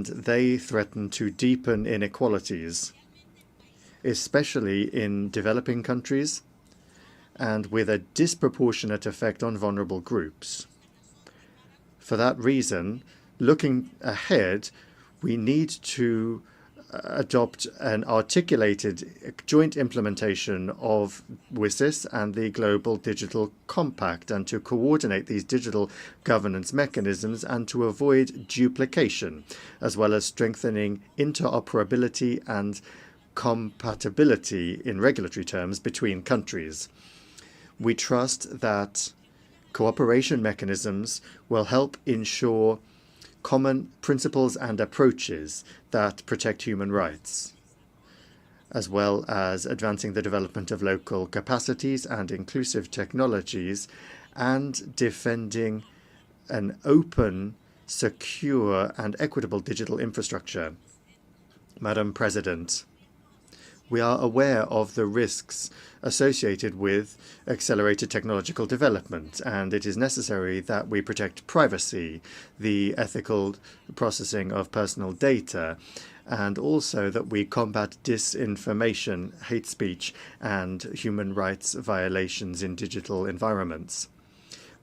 and they threaten to deepen inequalities, especially in developing countries, and with a disproportionate effect on vulnerable groups. For that reason, looking ahead, we need to adopt an articulated joint implementation of WSIS and the Global Digital Compact, and to coordinate these digital governance mechanisms and to avoid duplication, as well as strengthening interoperability and compatibility in regulatory terms between countries. We trust that cooperation mechanisms will help ensure common principles and approaches that protect human rights, as well as advancing the development of local capacities and inclusive technologies, and defending an open, secure, and equitable digital infrastructure. Madam President, we are aware of the risks associated with accelerated technological development, and it is necessary that we protect privacy, the ethical processing of personal data, and also that we combat disinformation, hate speech, and human rights violations in digital environments.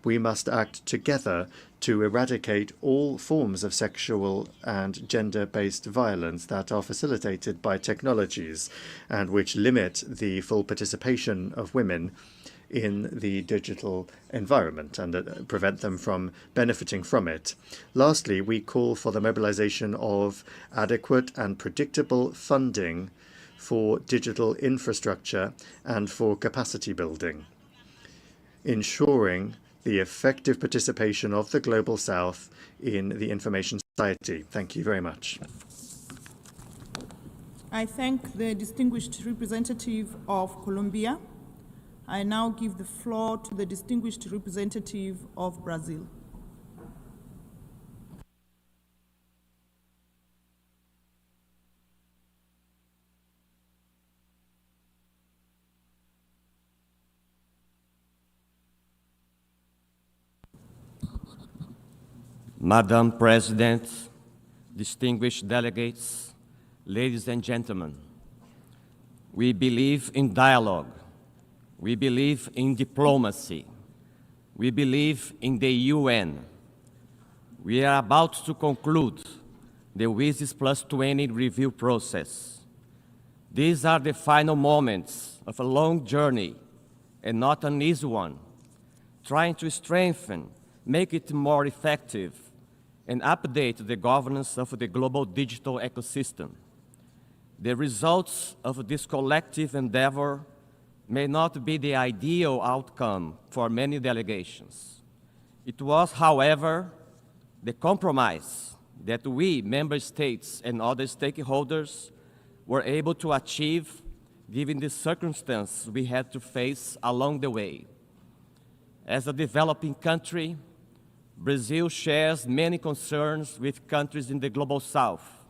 We must act together to eradicate all forms of sexual and gender-based violence that are facilitated by technologies and which limit the full participation of women in the digital environment and prevent them from benefiting from it. Lastly, we call for the mobilization of adequate and predictable funding for digital infrastructure and for capacity building, ensuring the effective participation of the Global South in the information society. Thank you very much. I thank the distinguished representative of Colombia. I now give the floor to the distinguished representative of Brazil. Madam President, distinguished delegates, ladies and gentlemen, we believe in dialogue. We believe in diplomacy. We believe in the UN. We are about to conclude the WSIS Plus 20 review process. These are the final moments of a long journey and not an easy one, trying to strengthen, make it more effective, and update the governance of the global digital ecosystem. The results of this collective endeavor may not be the ideal outcome for many delegations. It was, however, the compromise that we, member states and other stakeholders, were able to achieve given the circumstances we had to face along the way. As a developing country, Brazil shares many concerns with countries in the Global South.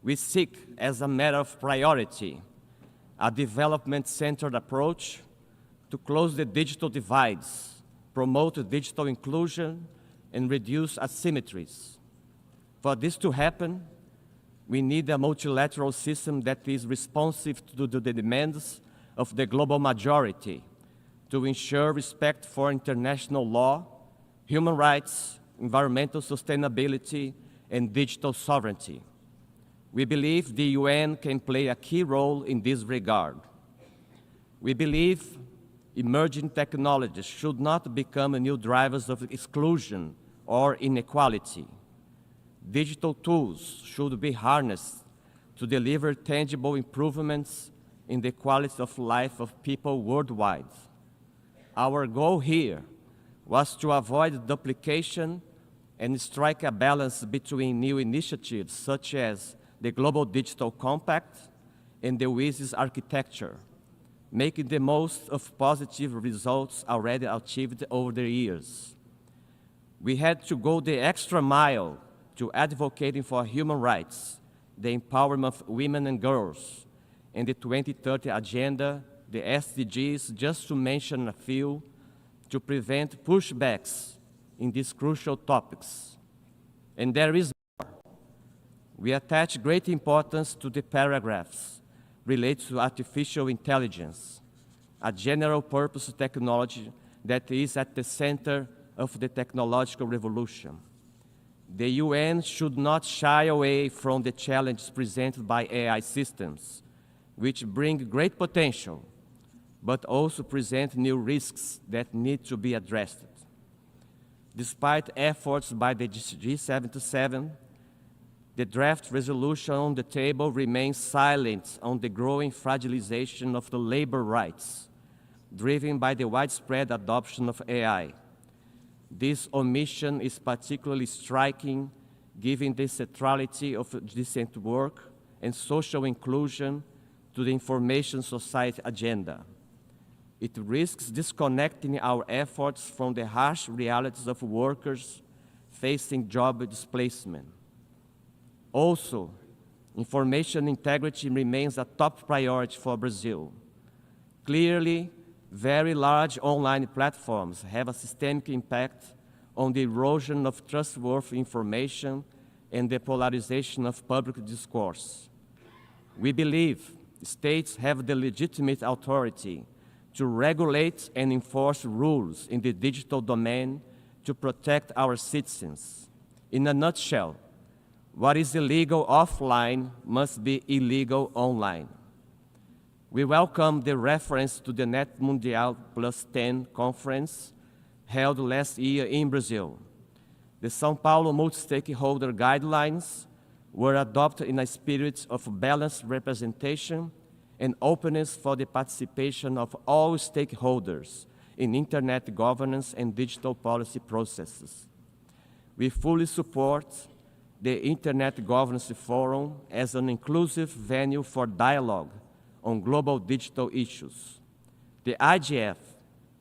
We seek, as a matter of priority, a development-centered approach to close the digital divides, promote digital inclusion, and reduce asymmetries. For this to happen, we need a multilateral system that is responsive to the demands of the global majority to ensure respect for international law, human rights, environmental sustainability, and digital sovereignty. We believe the UN can play a key role in this regard. We believe emerging technologies should not become new drivers of exclusion or inequality. Digital tools should be harnessed to deliver tangible improvements in the quality of life of people worldwide. Our goal here was to avoid duplication and strike a balance between new initiatives such as the Global Digital Compact and the WSIS architecture, making the most of positive results already achieved over the years. We had to go the extra mile to advocating for human rights, the empowerment of women and girls, and the 2030 Agenda, the SDGs, just to mention a few, to prevent pushbacks in these crucial topics. And there is more. We attach great importance to the paragraphs related to artificial intelligence, a general-purpose technology that is at the center of the technological revolution. The UN should not shy away from the challenges presented by AI systems, which bring great potential, but also present new risks that need to be addressed. Despite efforts by the G77, the draft resolution on the table remains silent on the growing fragilization of the labor rights, driven by the widespread adoption of AI. This omission is particularly striking given the centrality of decent work and social inclusion to the information society agenda. It risks disconnecting our efforts from the harsh realities of workers facing job displacement. Also, information integrity remains a top priority for Brazil. Clearly, very large online platforms have a systemic impact on the erosion of trustworthy information and the polarization of public discourse. We believe states have the legitimate authority to regulate and enforce rules in the digital domain to protect our citizens. In a nutshell, what is illegal offline must be illegal online. We welcome the reference to the Net Mundial Plus 10 conference held last year in Brazil. The São Paulo multi-stakeholder guidelines were adopted in a spirit of balanced representation and openness for the participation of all stakeholders in Internet governance and digital policy processes. We fully support the Internet Governance Forum as an inclusive venue for dialogue on global digital issues. The IGF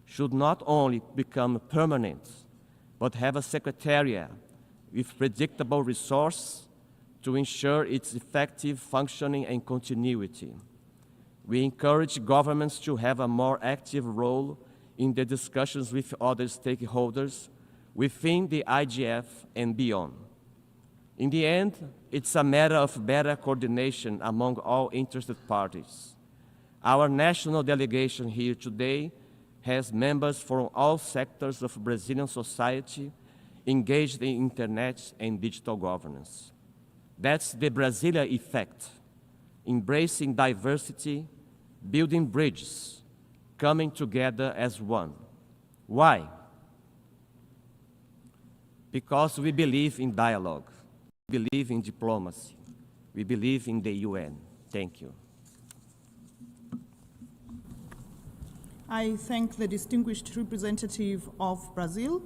should not only become permanent, but have a secretariat with predictable resources to ensure its effective functioning and continuity. We encourage governments to have a more active role in the discussions with other stakeholders within the IGF and beyond. In the end, it's a matter of better coordination among all interested parties. Our national delegation here today has members from all sectors of Brazilian society engaged in internet and digital governance. That's the Brasilia effect, embracing diversity, building bridges, coming together as one. Why? Because we believe in dialogue, we believe in diplomacy, we believe in the UN. Thank you. I thank the distinguished representative of Brazil.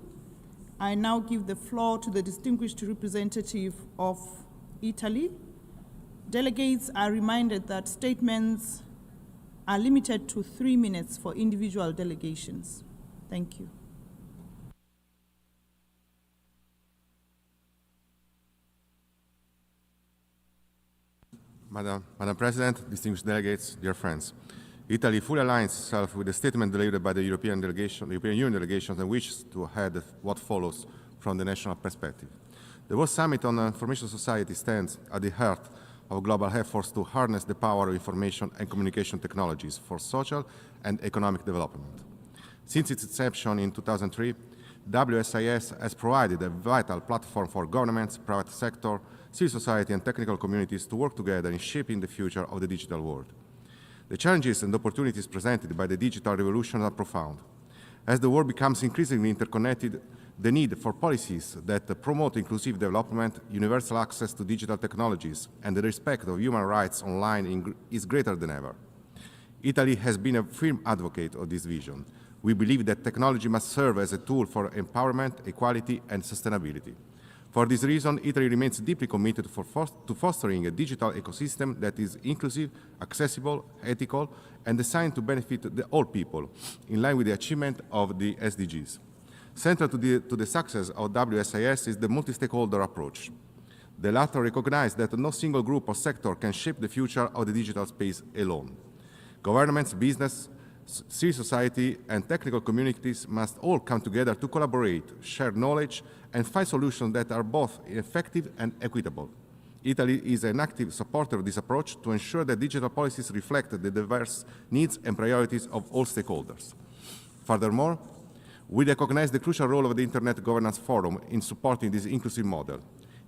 I now give the floor to the distinguished representative of Italy. Delegates are reminded that statements are limited to 3 minutes for individual delegations. Thank you. Madam President, distinguished delegates, dear friends. Italy fully aligns itself with the statement delivered by the European Union delegations and wishes to add what follows from the national perspective. The World Summit on Information Society stands at the heart of global efforts to harness the power of information and communication technologies for social and economic development. Since its inception in 2003, WSIS has provided a vital platform for governments, private sector, civil society and technical communities to work together in shaping the future of the digital world. The challenges and opportunities presented by the digital revolution are profound. As the world becomes increasingly interconnected, the need for policies that promote inclusive development, universal access to digital technologies, and the respect of human rights online is greater than ever. Italy has been a firm advocate of this vision. We believe that technology must serve as a tool for empowerment, equality, and sustainability. For this reason, Italy remains deeply committed to fostering a digital ecosystem that is inclusive, accessible, ethical, and designed to benefit all people, in line with the achievement of the SDGs. Central to the success of WSIS is the multi-stakeholder approach. The latter recognizes that no single group or sector can shape the future of the digital space alone. Governments, business, civil society, and technical communities must all come together to collaborate, share knowledge, and find solutions that are both effective and equitable. Italy is an active supporter of this approach to ensure that digital policies reflect the diverse needs and priorities of all stakeholders. Furthermore, we recognize the crucial role of the Internet Governance Forum in supporting this inclusive model.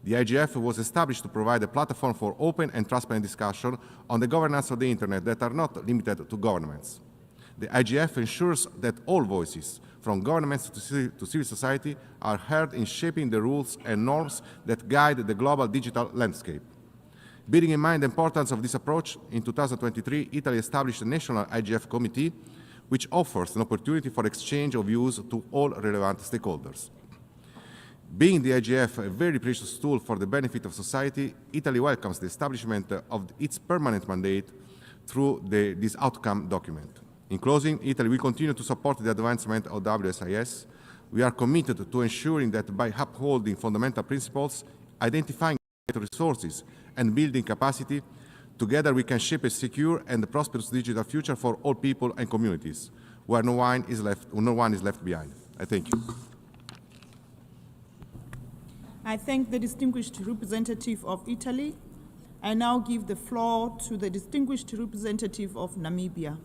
The IGF was established to provide a platform for open and transparent discussion on the governance of the Internet that are not limited to governments. The IGF ensures that all voices, from governments to civil society, are heard in shaping the rules and norms that guide the global digital landscape. Bearing in mind the importance of this approach, in 2023, Italy established a national IGF committee which offers an opportunity for exchange of views to all relevant stakeholders. Being the IGF a very precious tool for the benefit of society, Italy welcomes the establishment of its permanent mandate through this outcome document. In closing, Italy will continue to support the advancement of WSIS. We are committed to ensuring that by upholding fundamental principles, identifying resources, and building capacity, together we can shape a secure and prosperous digital future for all people and communities, where no one is left behind. I thank you. I thank the distinguished representative of Italy. I now give the floor to the distinguished representative of Namibia.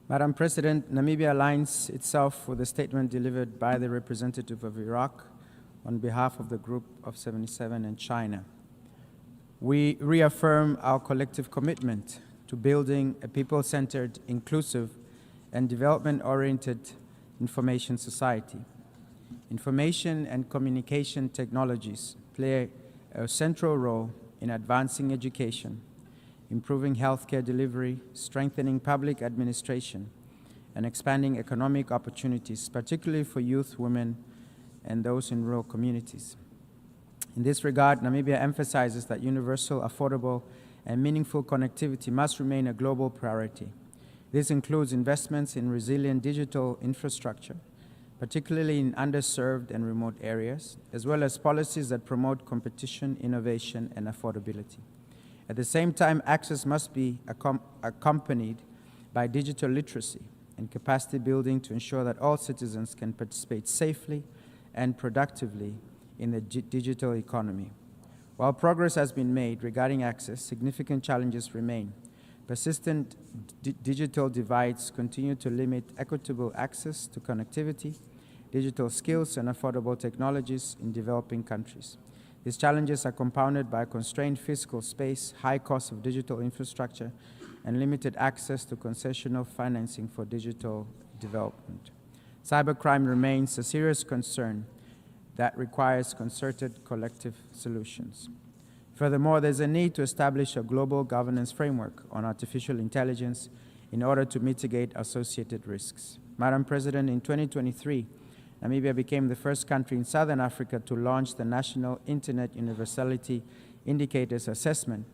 Madam President, Namibia aligns itself with the statement delivered by the representative of Iraq on behalf of the Group of 77 and China. We reaffirm our collective commitment to building a people-centered, inclusive, and development-oriented information society. Information and communication technologies play a central role in advancing education, improving healthcare delivery, strengthening public administration, and expanding economic opportunities, particularly for youth, women, and those in rural communities. In this regard, Namibia emphasizes that universal, affordable, and meaningful connectivity must remain a global priority. This includes investments in resilient digital infrastructure, particularly in underserved and remote areas, as well as policies that promote competition, innovation, and affordability. At the same time, access must be accompanied by digital literacy and capacity building to ensure that all citizens can participate safely and productively in the digital economy. While progress has been made regarding access, significant challenges remain. Persistent digital divides continue to limit equitable access to connectivity, digital skills, and affordable technologies in developing countries. These challenges are compounded by constrained fiscal space, high cost of digital infrastructure, and limited access to concessional financing for digital development. Cybercrime remains a serious concern that requires concerted collective solutions. Furthermore, there's a need to establish a global governance framework on artificial intelligence in order to mitigate associated risks. Madam President, in 2023, Namibia became the first country in Southern Africa to launch the National Internet Universality Indicators Assessment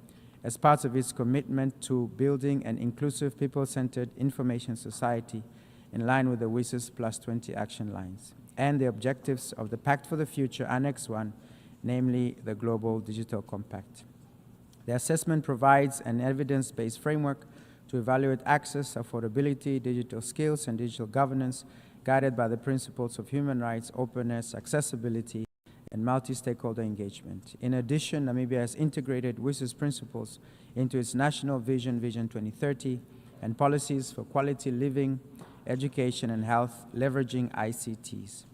as part of its commitment to building an inclusive, people-centered information society in line with the WSIS Plus 20 action lines and the objectives of the Pact for the Future Annex 1, namely the Global Digital Compact. The assessment provides an evidence-based framework to evaluate access, affordability, digital skills, and digital governance, guided by the principles of human rights, openness, accessibility, and multi-stakeholder engagement. In addition, Namibia has integrated WSIS principles into its national vision, Vision 2030, and policies for quality living, education, and health, leveraging ICTs.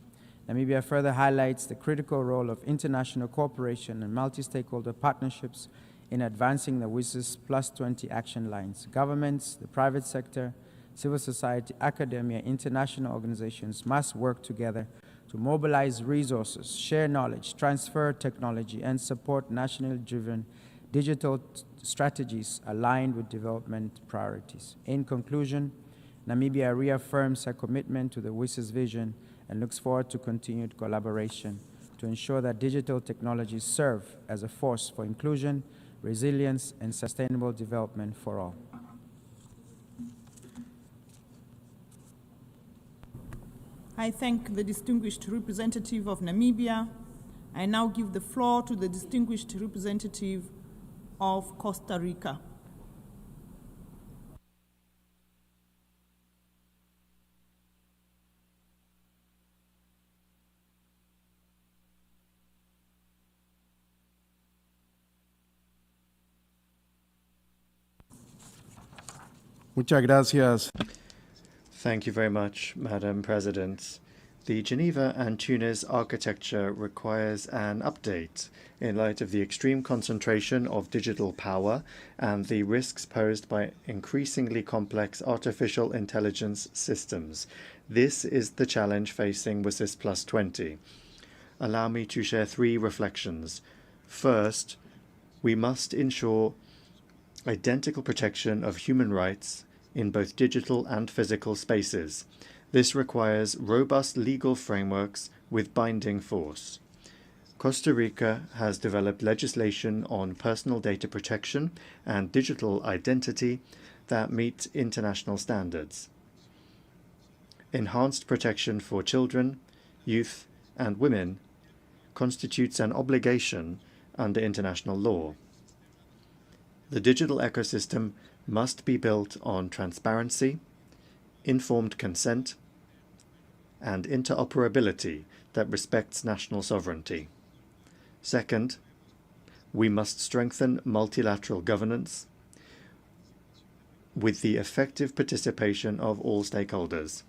Namibia further highlights the critical role of international cooperation and multi-stakeholder partnerships in advancing the WSIS Plus 20 action lines. Governments, the private sector, civil society, academia, international organizations must work together to mobilize resources, share knowledge, transfer technology, and support nationally driven digital strategies aligned with development priorities. In conclusion, Namibia reaffirms her commitment to the WSIS vision and looks forward to continued collaboration to ensure that digital technologies serve as a force for inclusion, resilience, and sustainable development for all. I thank the distinguished representative of Namibia. I now give the floor to the distinguished representative of Costa Rica. Muchas gracias. Thank you very much, Madam President. The Geneva and Tunis architecture requires an update in light of the extreme concentration of digital power and the risks posed by increasingly complex artificial intelligence systems. This is the challenge facing WSIS Plus 20. Allow me to share 3 reflections. First, we must ensure identical protection of human rights in both digital and physical spaces. This requires robust legal frameworks with binding force. Costa Rica has developed legislation on personal data protection and digital identity that meet international standards. Enhanced protection for children, youth, and women constitutes an obligation under international law. The digital ecosystem must be built on transparency, informed consent, and interoperability that respects national sovereignty. Second, we must strengthen multilateral governance with the effective participation of all stakeholders.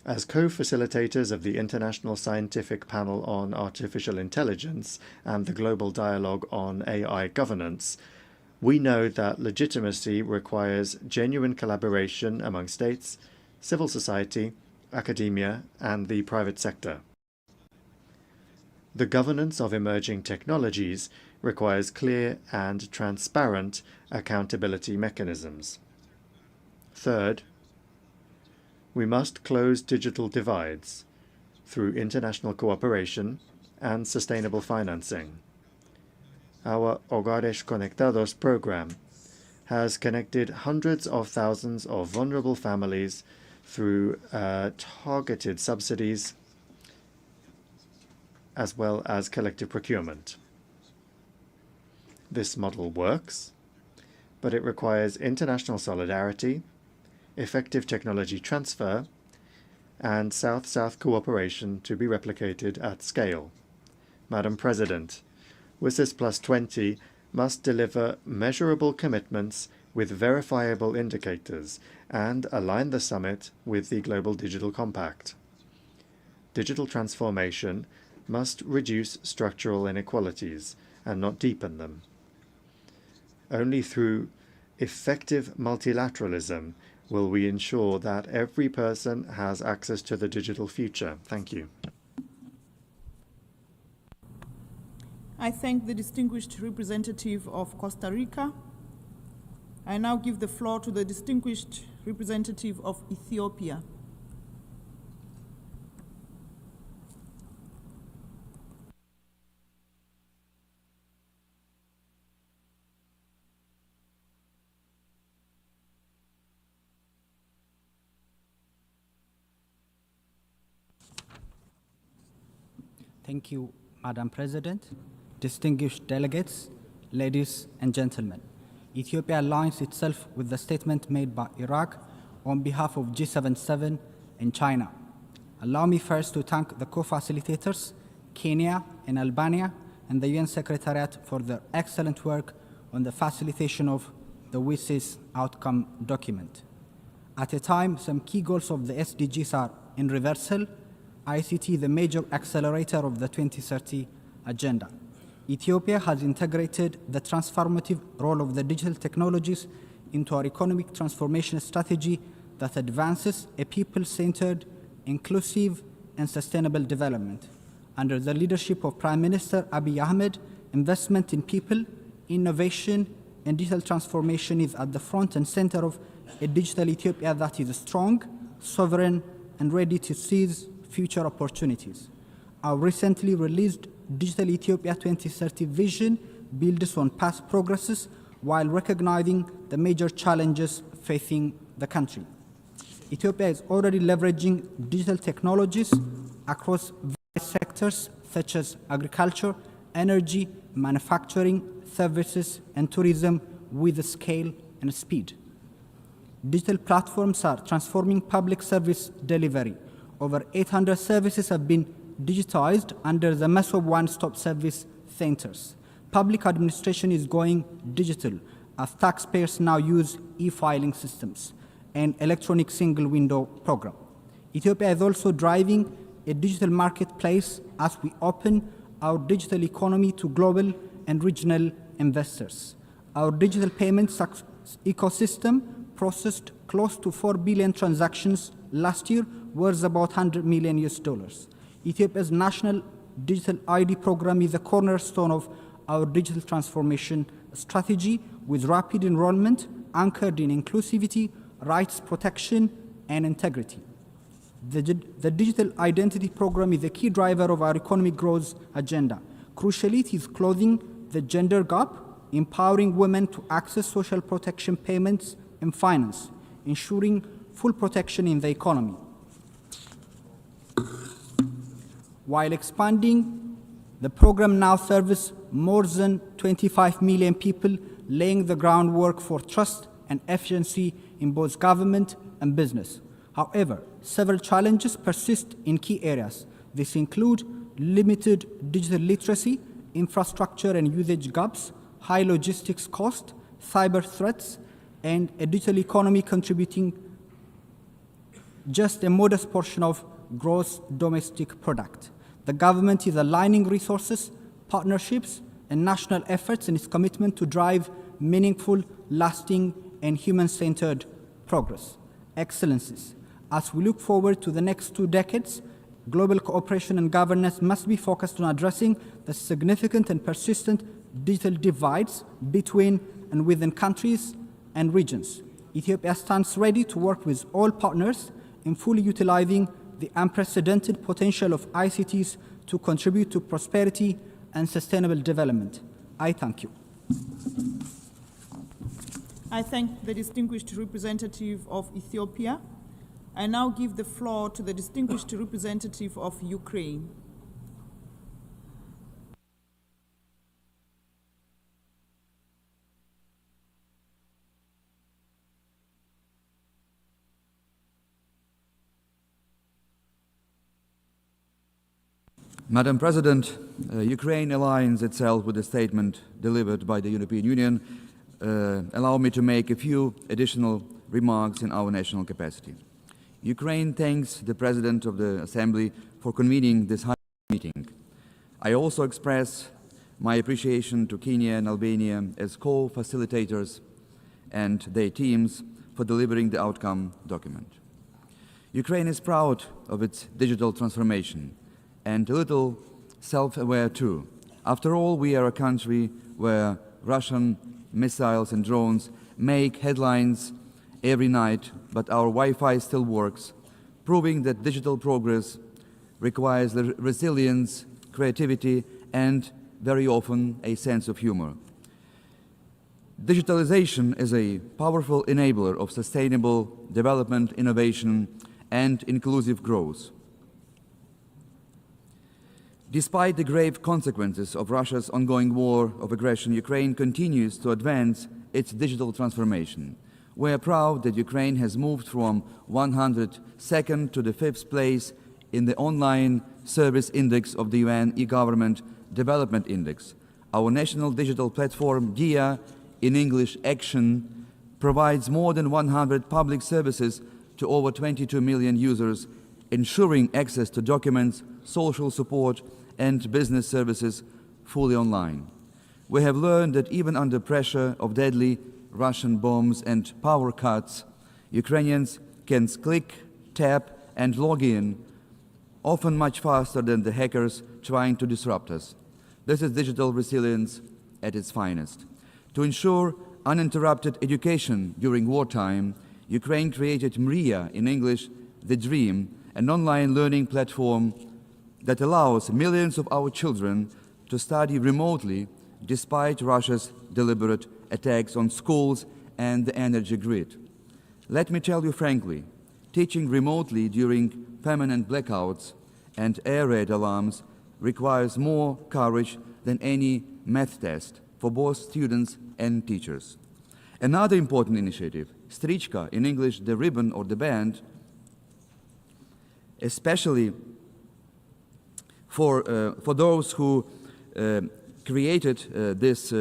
As co-facilitators of the International Scientific Panel on Artificial Intelligence and the Global Dialogue on AI Governance, we know that legitimacy requires genuine collaboration among states, civil society, academia, and the private sector. The governance of emerging technologies requires clear and transparent accountability mechanisms. Third, we must close digital divides through international cooperation and sustainable financing. Our Hogares Conectados program has connected hundreds of thousands of vulnerable families through targeted subsidies as well as collective procurement. This model works, but it requires international solidarity, effective technology transfer, and South-South cooperation to be replicated at scale. Madam President, WSIS Plus 20 must deliver measurable commitments with verifiable indicators and align the summit with the Global Digital Compact. Digital transformation must reduce structural inequalities and not deepen them. Only through effective multilateralism will we ensure that every person has access to the digital future. Thank you. I thank the distinguished representative of Costa Rica. I now give the floor to the distinguished representative of Ethiopia. Thank you, Madam President. Distinguished delegates, ladies and gentlemen, Ethiopia aligns itself with the statement made by Iraq on behalf of G77 and China. Allow me first to thank the co-facilitators, Kenya and Albania, and the UN Secretariat for their excellent work on the facilitation of the WSIS outcome document. At a time, some key goals of the SDGs are in reversal, ICT the major accelerator of the 2030 agenda. Ethiopia has integrated the transformative role of the digital technologies into our economic transformation strategy that advances a people-centered, inclusive, and sustainable development. Under the leadership of Prime Minister Abiy Ahmed, investment in people, innovation, and digital transformation is at the front and center of a digital Ethiopia that is strong, sovereign, and ready to seize future opportunities. Our recently released Digital Ethiopia 2030 vision builds on past progresses while recognizing the major challenges facing the country. Ethiopia is already leveraging digital technologies across various sectors sectors such as agriculture, energy, manufacturing, services, and tourism with scale and speed. Digital platforms are transforming public service delivery. Over 800 services have been digitized under the MESOB one-stop service centers. Public administration is going digital as taxpayers now use e-filing systems and electronic single window program. Ethiopia is also driving a digital marketplace as we open our digital economy to global and regional investors. Our digital payments ecosystem processed close to 4 billion transactions last year, worth about $100 million US. Ethiopia's national digital ID program is a cornerstone of our digital transformation strategy, with rapid enrollment anchored in inclusivity, rights protection, and integrity. The digital identity program is a key driver of our economic growth agenda. Crucially, it is closing the gender gap, empowering women to access social protection payments and finance, ensuring full protection in the economy. While expanding, the program now serves more than 25 million people, laying the groundwork for trust and efficiency in both government and business. However, several challenges persist in key areas. These include limited digital literacy, infrastructure and usage gaps, high logistics cost, cyber threats, and a digital economy contributing just a modest portion of gross domestic product. The government is aligning resources, partnerships, and national efforts in its commitment to drive meaningful, lasting, and human-centered progress. Excellencies, as we look forward to the next 2 decades, global cooperation and governance must be focused on addressing the significant and persistent digital divides between and within countries and regions. Ethiopia stands ready to work with all partners in fully utilizing the unprecedented potential of ICTs to contribute to prosperity and sustainable development. I thank you. I thank the distinguished representative of Ethiopia. I now give the floor to the distinguished representative of Ukraine. Madam President, Ukraine aligns itself with the statement delivered by the European Union. Allow me to make a few additional remarks in our national capacity. Ukraine thanks the President of the Assembly for convening this high meeting. I also express my appreciation to Kenya and Albania as co-facilitators and their teams for delivering the outcome document. Ukraine is proud of its digital transformation and a little self-aware too. After all, we are a country where Russian missiles and drones make headlines every night, but our Wi-Fi still works, proving that digital progress requires resilience, creativity, and very often a sense of humor. Digitalization is a powerful enabler of sustainable development, innovation, and inclusive growth. Despite the grave consequences of Russia's ongoing war of aggression, Ukraine continues to advance its digital transformation. We are proud that Ukraine has moved from 102nd to the 5th place in the online service index of the UN e-Government Development Index. Our national digital platform, DIA, in English Action, provides more than 100 public services to over 22 million users, ensuring access to documents, social support, and business services fully online. We have learned that even under pressure of deadly Russian bombs and power cuts, Ukrainians can click, tap, and log in, often much faster than the hackers trying to disrupt us. This is digital resilience at its finest. To ensure uninterrupted education during wartime, Ukraine created MRIA, in English, The Dream, an online learning platform that allows millions of our children to study remotely despite Russia's deliberate attacks on schools and the energy grid. Let me tell you frankly, teaching remotely during permanent blackouts and air raid alarms requires more courage than any math test for both students and teachers. Another important initiative, Strichka, in English, the ribbon or the band, especially for those who created this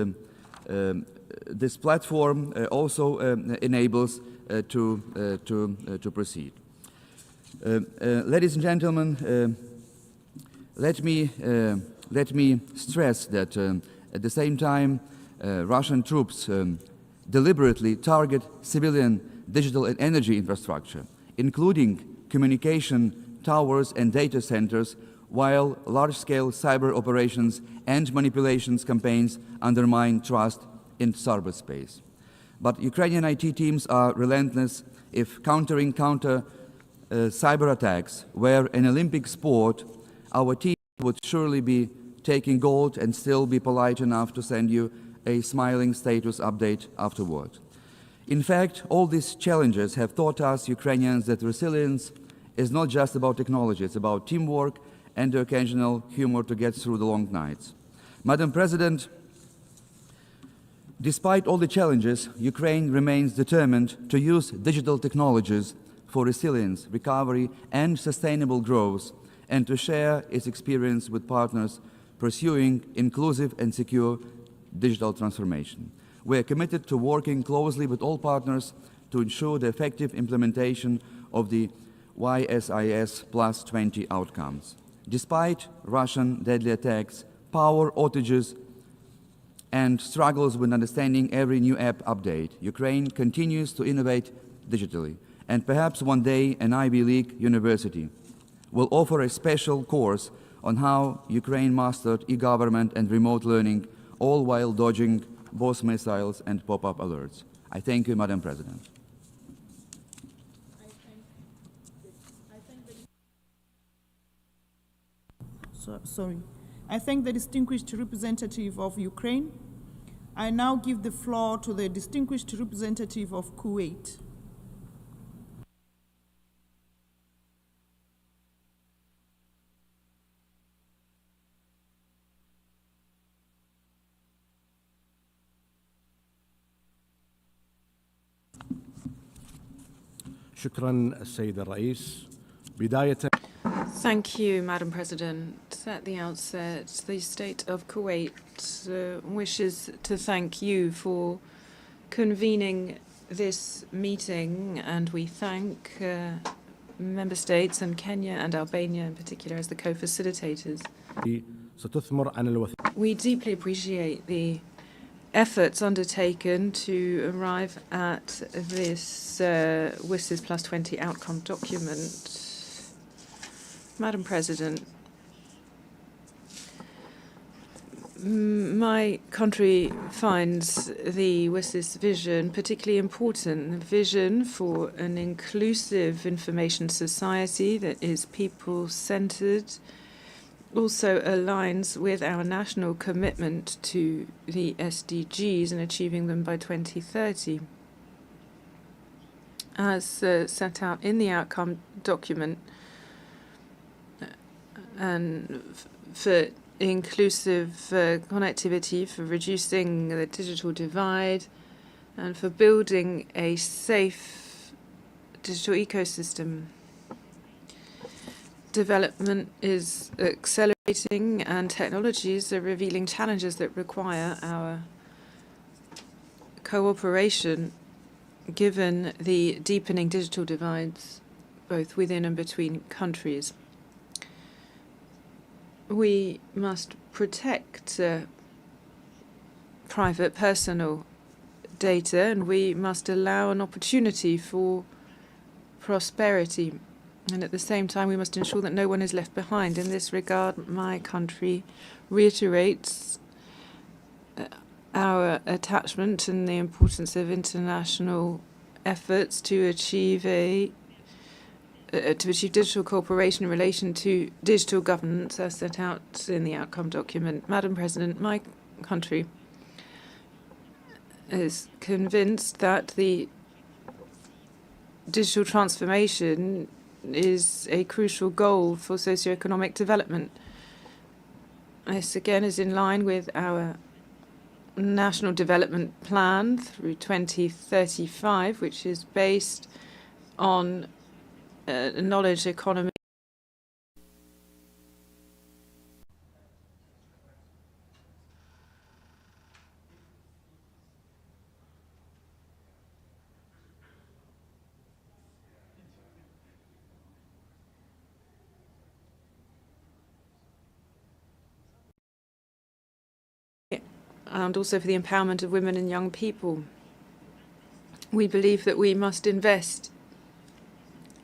platform, also enables to proceed. Ladies and gentlemen, let me stress that at the same time Russian troops deliberately target civilian digital and energy infrastructure, including communication towers and data centers, while large-scale cyber operations and manipulations campaigns undermine trust in cyberspace. But Ukrainian IT teams are relentless. If countering cyber attacks were an Olympic sport, our team would surely be taking gold and still be polite enough to send you a smiling status update afterward. In fact, all these challenges have taught us Ukrainians that resilience is not just about technology, it's about teamwork and the occasional humor to get through the long nights. Madam President, despite all the challenges, Ukraine remains determined to use digital technologies for resilience, recovery, and sustainable growth, and to share its experience with partners pursuing inclusive and secure digital transformation. We are committed to working closely with all partners to ensure the effective implementation of the YSIS Plus 20 outcomes. Despite Russian deadly attacks, power outages, and struggles with understanding every new app update, Ukraine continues to innovate digitally. And perhaps one day an Ivy League university will offer a special course on how Ukraine mastered e-government and remote learning, all while dodging both missiles and pop-up alerts. I thank you, Madam President. I thank the distinguished representative of Ukraine. I now give the floor to the distinguished representative of Kuwait. شكرا السيد الرئيس. بداية Thank you, Madam President. At the outset, the state of Kuwait wishes to thank you for convening this meeting, and we thank member states and Kenya and Albania in particular as the co-facilitators. ستثمر عن الوثيقة. We deeply appreciate the efforts undertaken to arrive at this WSIS Plus 20 outcome document. Madam President, my country finds the WSIS vision particularly important, a vision for an inclusive information society that is people-centered, also aligns with our national commitment to the SDGs and achieving them by 2030. As set out in the outcome document, and for inclusive connectivity, for reducing the digital divide, and for building a safe digital ecosystem. Development is accelerating and technologies are revealing challenges that require our cooperation given the deepening digital divides both within and between countries. We must protect private personal data, and we must allow an opportunity for prosperity. And at the same time, we must ensure that no one is left behind. In this regard, my country reiterates our attachment and the importance of international efforts to achieve digital cooperation in relation to digital governance as set out in the outcome document. Madam President, my country is convinced that the digital transformation is a crucial goal for socioeconomic development. This again is in line with our National Development Plan through 2035, which is based on a knowledge economy. And also for the empowerment of women and young people. We believe that we must invest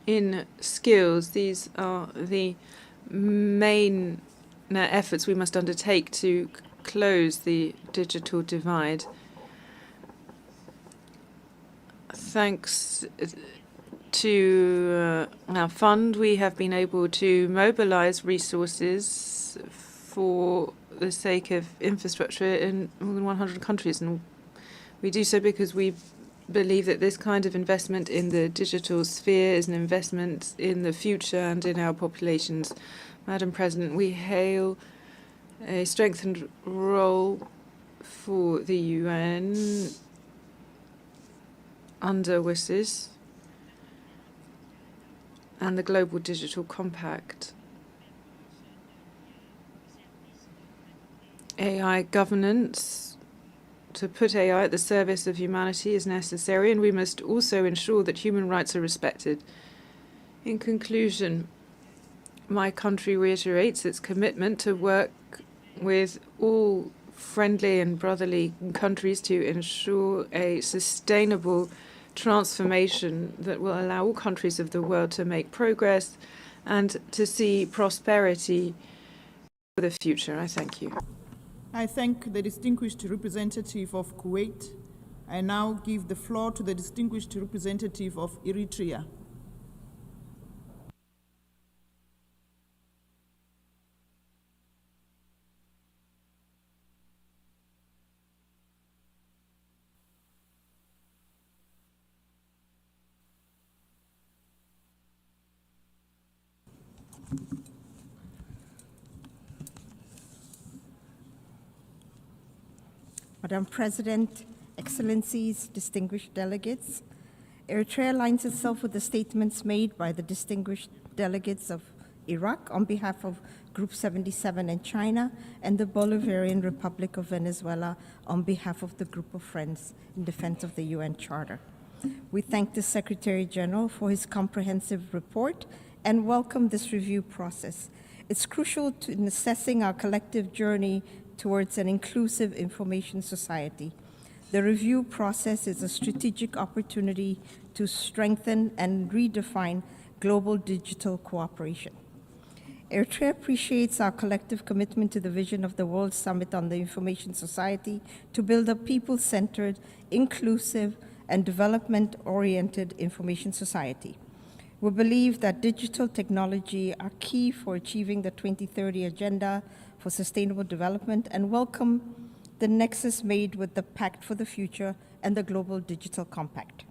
in skills. These are the main efforts we must undertake to close the digital divide. Thanks to our fund, we have been able to mobilize resources for the sake of infrastructure in more than 100 countries. And we do so because we believe that this kind of investment in the digital sphere is an investment in the future and in our populations. Madam President, we hail a strengthened role for the UN under WSIS and the Global Digital Compact. AI governance, to put AI at the service of humanity, is necessary, and we must also ensure that human rights are respected. In conclusion, my country reiterates its commitment to work with all friendly and brotherly countries to ensure a sustainable transformation that will allow all countries of the world to make progress and to see prosperity for the future. I thank you. I thank the distinguished representative of Kuwait. I now give the floor to the distinguished representative of Eritrea. Madam President, Excellencies, distinguished delegates, Eritrea aligns itself with the statements made by the distinguished delegates of Iraq on behalf of Group 77 and China, and the Bolivarian Republic of Venezuela on behalf of the Group of Friends in defense of the UN Charter. We thank the Secretary General for his comprehensive report and welcome this review process. It's crucial in assessing our collective journey towards an inclusive information society. The review process is a strategic opportunity to strengthen and redefine global digital cooperation. Eritrea appreciates our collective commitment to the vision of the World Summit on the Information Society to build a people-centered, inclusive, and development-oriented information society. We believe that digital technology are key for achieving the 2030 Agenda for Sustainable Development and welcome the nexus made with the Pact for the Future and the Global Digital Compact.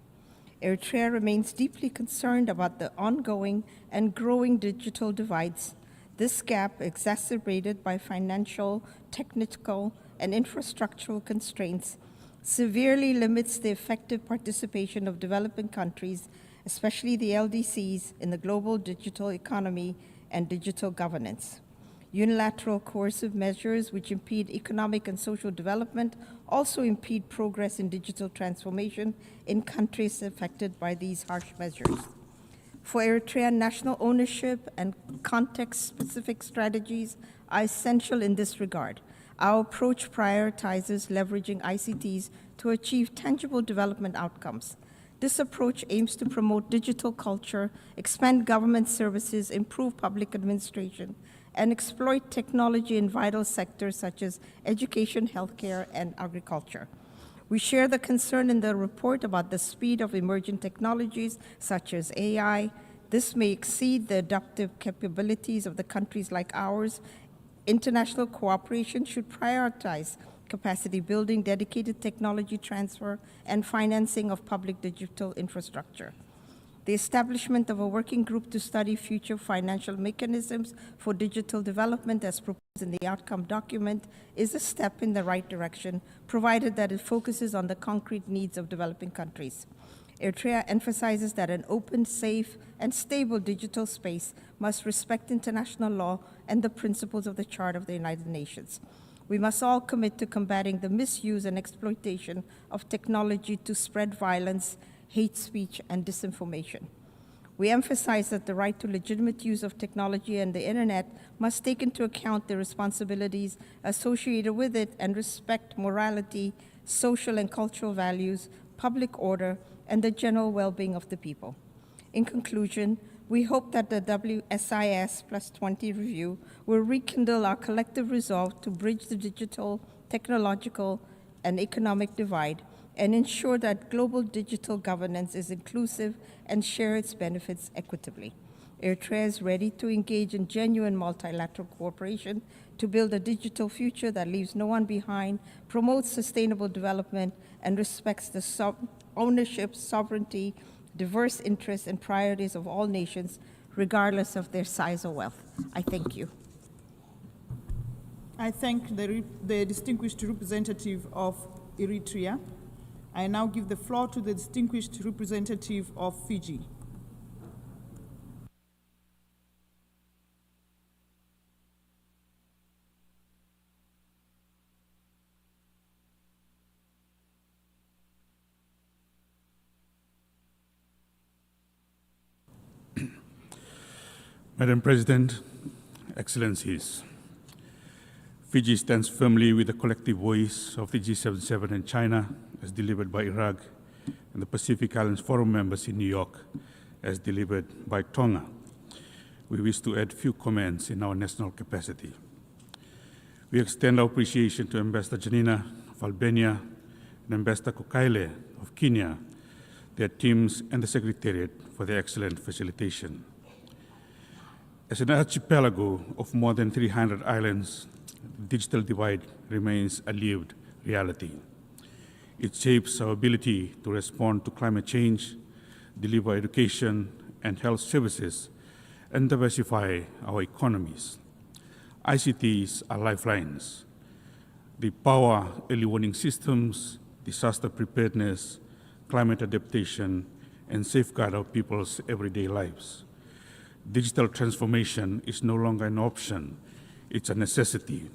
Eritrea remains deeply concerned about the ongoing and growing digital divides. This gap, exacerbated by financial, technical, and infrastructural constraints, severely limits the effective participation of developing countries, especially the LDCs, in the global digital economy and digital governance. Unilateral coercive measures which impede economic and social development also impede progress in digital transformation in countries affected by these harsh measures. For Eritrea, national ownership and context-specific strategies are essential in this regard. Our approach prioritizes leveraging ICTs to achieve tangible development outcomes. This approach aims to promote digital culture, expand government services, improve public administration, and exploit technology in vital sectors such as education, healthcare, and agriculture. We share the concern in the report about the speed of emerging technologies such as AI. This may exceed the adaptive capabilities of the countries like ours. International cooperation should prioritize capacity building, dedicated technology transfer, and financing of public digital infrastructure. The establishment of a working group to study future financial mechanisms for digital development as proposed in the outcome document is a step in the right direction, provided that it focuses on the concrete needs of developing countries. Eritrea emphasizes that an open, safe, and stable digital space must respect international law and the principles of the Charter of the United Nations. We must all commit to combating the misuse and exploitation of technology to spread violence, hate speech, and disinformation. We emphasize that the right to legitimate use of technology and the internet must take into account the responsibilities associated with it and respect morality, social and cultural values, public order, and the general well-being of the people. In conclusion, we hope that the WSIS Plus 20 review will rekindle our collective resolve to bridge the digital, technological, and economic divide and ensure that global digital governance is inclusive and share its benefits equitably. Eritrea is ready to engage in genuine multilateral cooperation to build a digital future that leaves no one behind, promotes sustainable development, and respects the ownership, sovereignty, diverse interests, and priorities of all nations, regardless of their size or wealth. I thank you. I thank the distinguished representative of Eritrea. I now give the floor to the distinguished representative of Fiji. Madam President, Excellencies, Fiji stands firmly with the collective voice of the G77 and China as delivered by Iraq and the Pacific Islands Forum members in New York as delivered by Tonga. We wish to add few comments in our national capacity. We extend our appreciation to Ambassador Janina of Albania and Ambassador Kokaile of Kenya, their teams and the Secretariat for their excellent facilitation. As an archipelago of more than 300 islands, the digital divide remains a lived reality. It shapes our ability to respond to climate change, deliver education and health services, and diversify our economies. ICTs are lifelines. They power early warning systems, disaster preparedness, climate adaptation, and safeguard our people's everyday lives. Digital transformation is no longer an option, it's a necessity.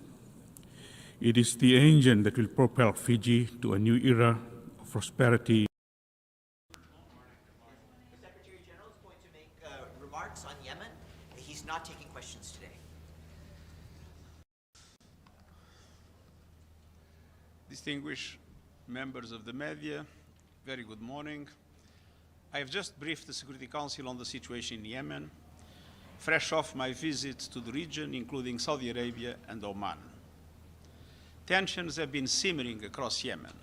It is the engine that will propel Fiji to a new era of prosperity. The Secretary General is going to make remarks on Yemen. He's not taking questions today. Distinguished members of the media, very good morning. I have just briefed the Security Council on the situation in Yemen, fresh off my visits to the region, including Saudi Arabia and Oman. Tensions have been simmering across Yemen,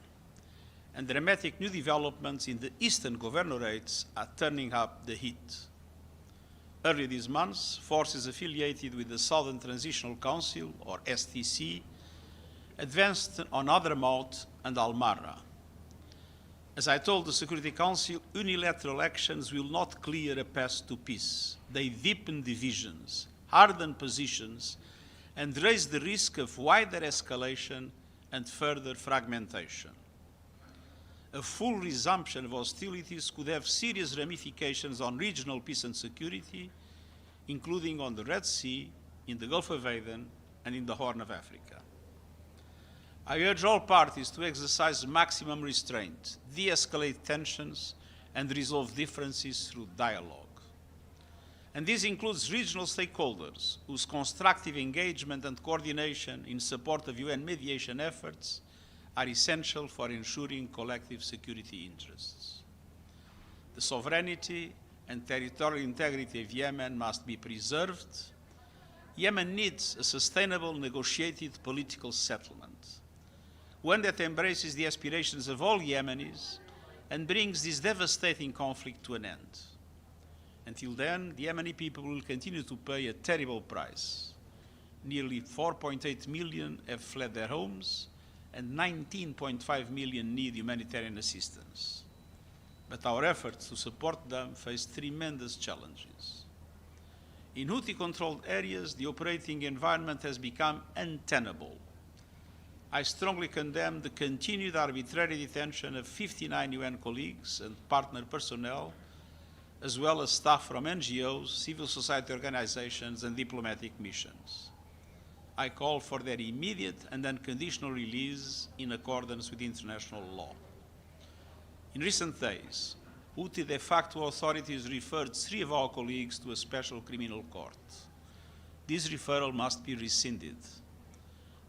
and dramatic new developments in the eastern governorates are turning up the heat. Early this month, forces affiliated with the Southern Transitional Council, or STC, advanced on Hadramaut and Al-Marra. As I told the Security Council, unilateral actions will not clear a path to peace. They deepen divisions, harden positions, and raise the risk of wider escalation and further fragmentation. A full resumption of hostilities could have serious ramifications on regional peace and security, including on the Red Sea, in the Gulf of Aden, and in the Horn of Africa. I urge all parties to exercise maximum restraint, de-escalate tensions, and resolve differences through dialogue. And this includes regional stakeholders whose constructive engagement and coordination in support of UN mediation efforts are essential for ensuring collective security interests. The sovereignty and territorial integrity of Yemen must be preserved. Yemen needs a sustainable, negotiated political settlement, one that embraces the aspirations of all Yemenis and brings this devastating conflict to an end. Until then, the Yemeni people will continue to pay a terrible price. Nearly 4.8 million have fled their homes, and 19.5 million need humanitarian assistance. but our efforts to support them face tremendous challenges. In Houthi-controlled areas, the operating environment has become untenable. I strongly condemn the continued arbitrary detention of 59 UN colleagues and partner personnel, as well as staff from NGOs, civil society organizations, and diplomatic missions. I call for their immediate and unconditional release in accordance with international law. In recent days, Houthi de facto authorities referred 3 of our colleagues to a special criminal court. This referral must be rescinded.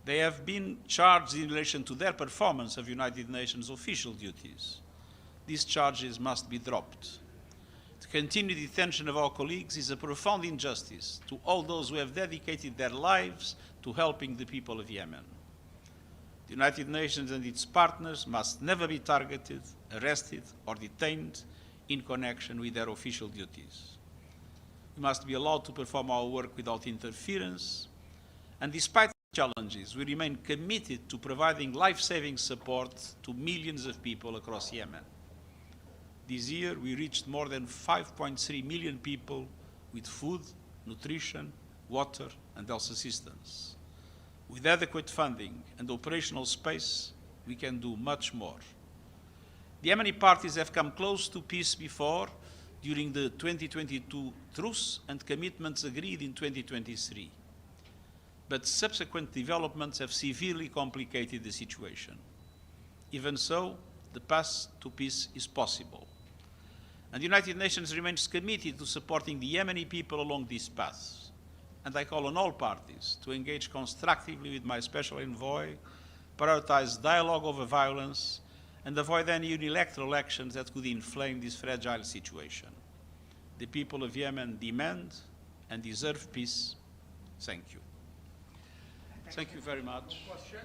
They have been charged in relation to their performance of United Nations official duties. These charges must be dropped. The continued detention of our colleagues is a profound injustice to all those who have dedicated their lives to helping the people of Yemen. The United Nations and its partners must never be targeted, arrested, or detained in connection with their official duties. We must be allowed to perform our work without interference, and despite challenges, we remain committed to providing life-saving support to millions of people across Yemen. This year, we reached more than 5.3 million people with food, nutrition, water, and health assistance. With adequate funding and operational space, we can do much more. The Yemeni parties have come close to peace before, during the 2022 truce and commitments agreed in 2023. But subsequent developments have severely complicated the situation. Even so, the path to peace is possible. And the United Nations remains committed to supporting the Yemeni people along this path. And I call on all parties to engage constructively with my special envoy, prioritize dialogue over violence, and avoid any unilateral actions that could inflame this fragile situation. The people of Yemen demand and deserve peace. Thank you. Thank you very much. No questions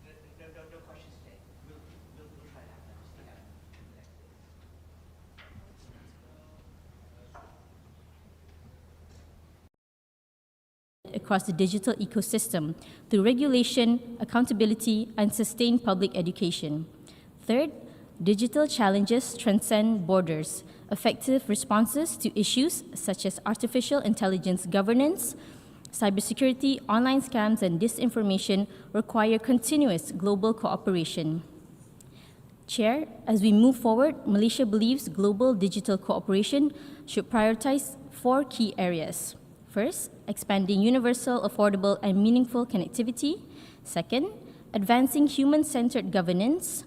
today. We'll try to have that. Across the digital ecosystem through regulation, accountability, and sustained public education. Third, digital challenges transcend borders. Effective responses to issues such as artificial intelligence governance, cybersecurity, online scams, and disinformation require continuous global cooperation. Chair, as we move forward, Malaysia believes global digital cooperation should prioritize 4 key areas. First, expanding universal, affordable, and meaningful connectivity. Second, advancing human-centered governance.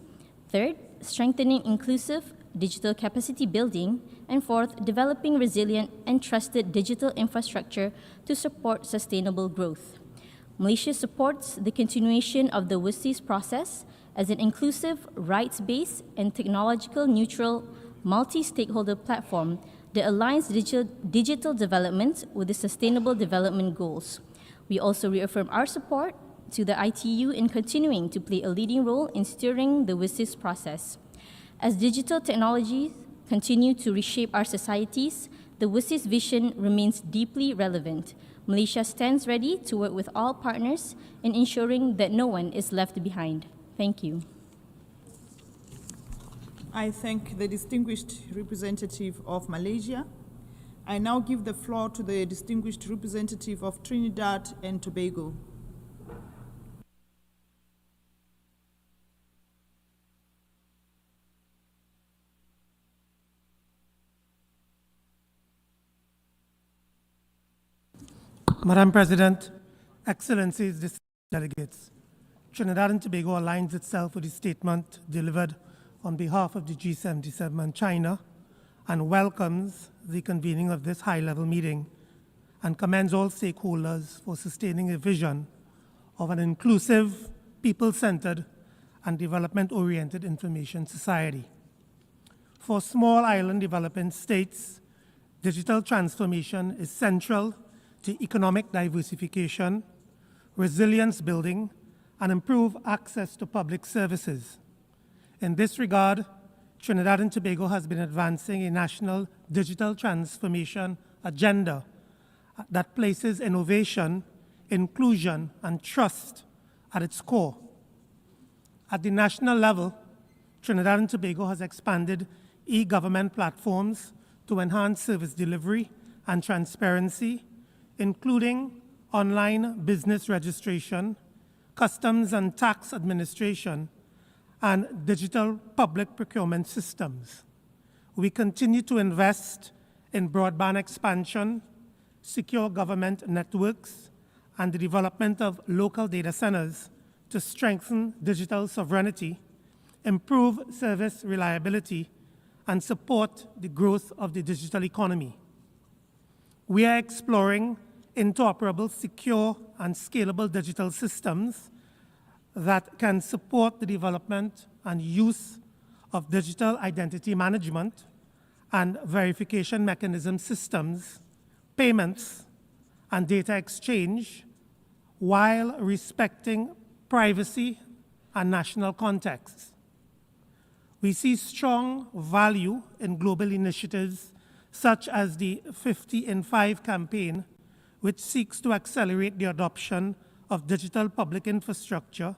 Third, strengthening inclusive digital capacity building. And fourth, developing resilient and trusted digital infrastructure to support sustainable growth. Malaysia supports the continuation of the WSIS process as an inclusive, rights-based, and technological-neutral multi-stakeholder platform that aligns digital development with the Sustainable Development Goals. We also reaffirm our support to the ITU in continuing to play a leading role in steering the WSIS process. As digital technologies continue to reshape our societies, the WSIS vision remains deeply relevant. Malaysia stands ready to work with all partners in ensuring that no one is left behind. Thank you. I thank the distinguished representative of Malaysia. I now give the floor to the distinguished representative of Trinidad and Tobago. Madam President, Excellencies, distinguished delegates, Trinidad and Tobago aligns itself with the statement delivered on behalf of the G77 and China and welcomes the convening of this high-level meeting and commends all stakeholders for sustaining a vision of an inclusive, people-centered, and development-oriented information society. For small island developing states, digital transformation is central to economic diversification, resilience building, and improve access to public services. In this regard, Trinidad and Tobago has been advancing a national digital transformation agenda that places innovation, inclusion, and trust at its core. At the national level, Trinidad and Tobago has expanded e-government platforms to enhance service delivery and transparency, including online business registration, customs and tax administration, and digital public procurement systems. We continue to invest in broadband expansion, secure government networks, and the development of local data centers to strengthen digital sovereignty, improve service reliability, and support the growth of the digital economy. We are exploring interoperable, secure, and scalable digital systems that can support the development and use of digital identity management and verification mechanism systems, payments, and data exchange, while respecting privacy and national contexts. We see strong value in global initiatives such as the 50 in 5 campaign, which seeks to accelerate the adoption of digital public infrastructure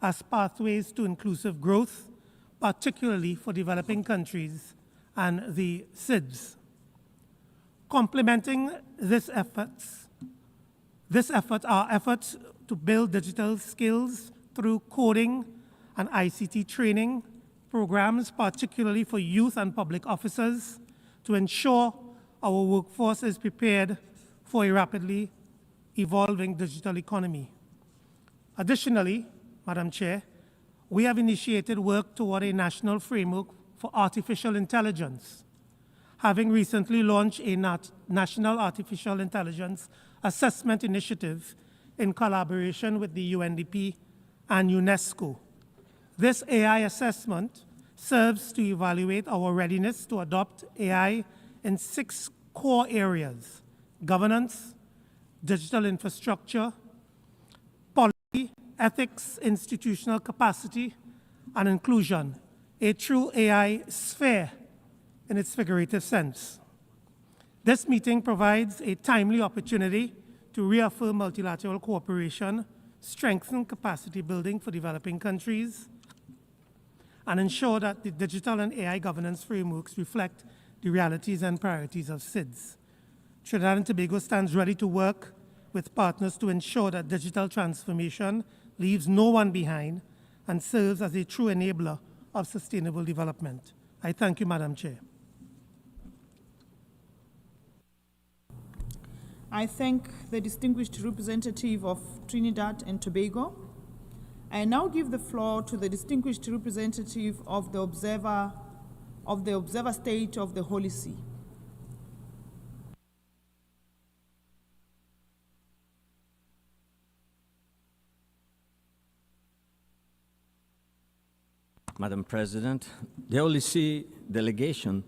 as pathways to inclusive growth, particularly for developing countries and the SIDS. Complementing this effort are efforts to build digital skills through coding and ICT training programs, particularly for youth and public officers, to ensure our workforce is prepared for a rapidly evolving digital economy. Additionally, Madam Chair, we have initiated work toward a national framework for artificial intelligence, having recently launched a National Artificial Intelligence Assessment Initiative in collaboration with the UNDP and UNESCO. This AI assessment serves to evaluate our readiness to adopt AI in 6 core areas: governance, digital infrastructure, policy, ethics, institutional capacity, and inclusion, a true AI sphere in its figurative sense. This meeting provides a timely opportunity to reaffirm multilateral cooperation, strengthen capacity building for developing countries, and ensure that the digital and AI governance frameworks reflect the realities and priorities of SIDS. Trinidad and Tobago stands ready to work with partners to ensure that digital transformation leaves no one behind and serves as a true enabler of sustainable development. I thank you, Madam Chair. I thank the distinguished representative of Trinidad and Tobago. I now give the floor to the distinguished representative of the Observer State of the Holy See. Madam President, the Holy See delegation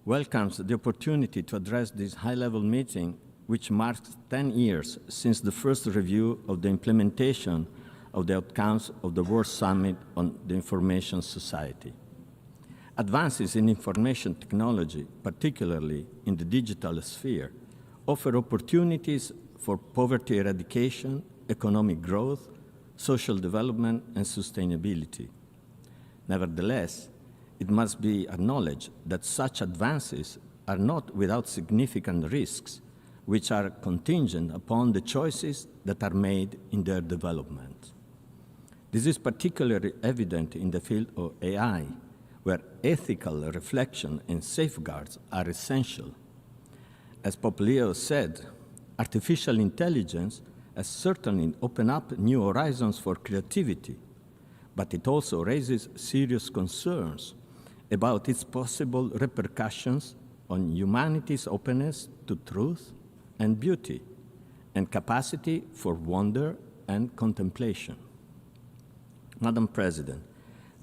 welcomes the opportunity to address this high-level meeting, which marks 10 years since the first review of the implementation of the outcomes of the World Summit on the Information Society. Advances in information technology, particularly in the digital sphere, offer opportunities for poverty eradication, economic growth, social development, and sustainability. Nevertheless, it must be acknowledged that such advances are not without significant risks, which are contingent upon the choices that are made in their development. This is particularly evident in the field of AI, where ethical reflection and safeguards are essential. As Pope Leo said, artificial intelligence has certainly opened up new horizons for creativity, but it also raises serious concerns about its possible repercussions on humanity's openness to truth and beauty, and capacity for wonder and contemplation. Madam President,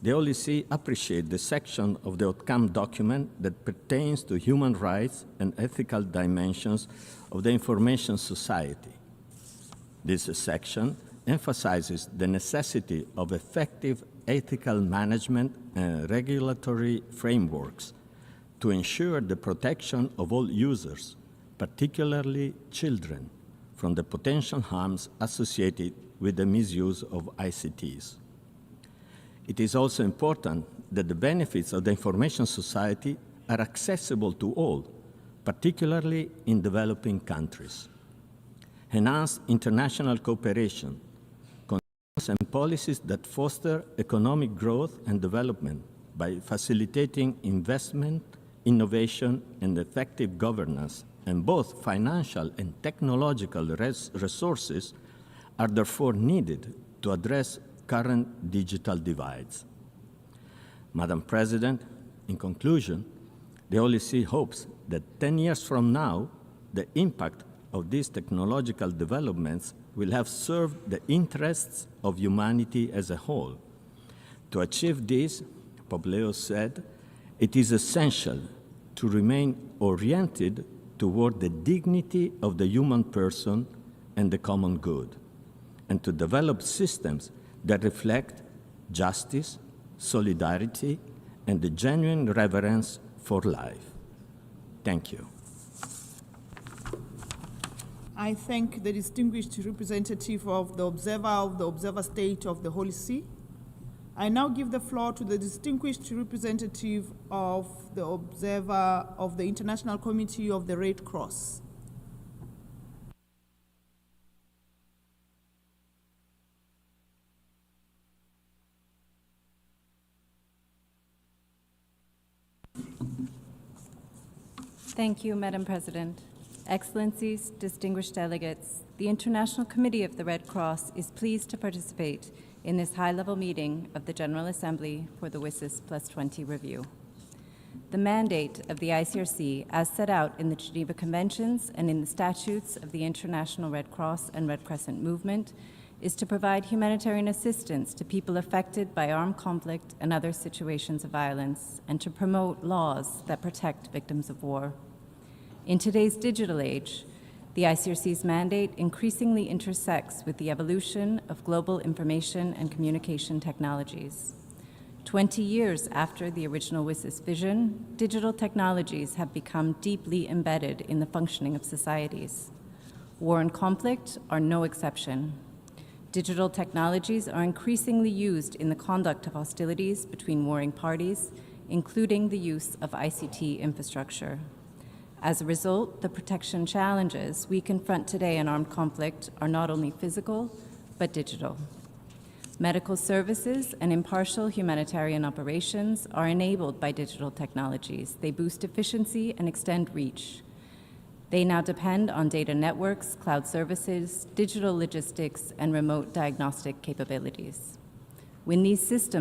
the Holy See appreciates the section of the outcome document that pertains to human rights and ethical dimensions of the information society. This section emphasizes the necessity of effective ethical management and regulatory frameworks to ensure the protection of all users, particularly children, from the potential harms associated with the misuse of ICTs. It is also important that the benefits of the information society are accessible to all, particularly in developing countries. Enhance international cooperation, controls and policies that foster economic growth and development by facilitating investment, innovation, and effective governance, and both financial and technological resources are therefore needed to address current digital divides. Madam President, in conclusion, the OLC hopes that 10 years from now, the impact of these technological developments will have served the interests of humanity as a whole. To achieve this, Pompeo said, it is essential to remain oriented toward the dignity of the human person and the common good, and to develop systems that reflect justice, solidarity, and the genuine reverence for life. Thank you. I thank the distinguished representative of the Observer State of the Holy See. I now give the floor to the distinguished representative of the Observer of the International Committee of the Red Cross. Thank you, Madam President. Excellencies, distinguished delegates, the International Committee of the Red Cross is pleased to participate in this high-level meeting of the General Assembly for the WSIS Plus 20 review. The mandate of the ICRC, as set out in the Geneva Conventions and in the statutes of the International Red Cross and Red Crescent Movement, is to provide humanitarian assistance to people affected by armed conflict and other situations of violence, and to promote laws that protect victims of war. In today's digital age, the ICRC's mandate increasingly intersects with the evolution of global information and communication technologies. 20 years after the original WSIS vision, digital technologies have become deeply embedded in the functioning of societies. War and conflict are no exception. Digital technologies are increasingly used in the conduct of hostilities between warring parties, including the use of ICT infrastructure. As a result, the protection challenges we confront today in armed conflict are not only physical, but digital. Medical services and impartial humanitarian operations are enabled by digital technologies. They boost efficiency and extend reach. They now depend on data networks, cloud services, digital logistics, and remote diagnostic capabilities. When these systems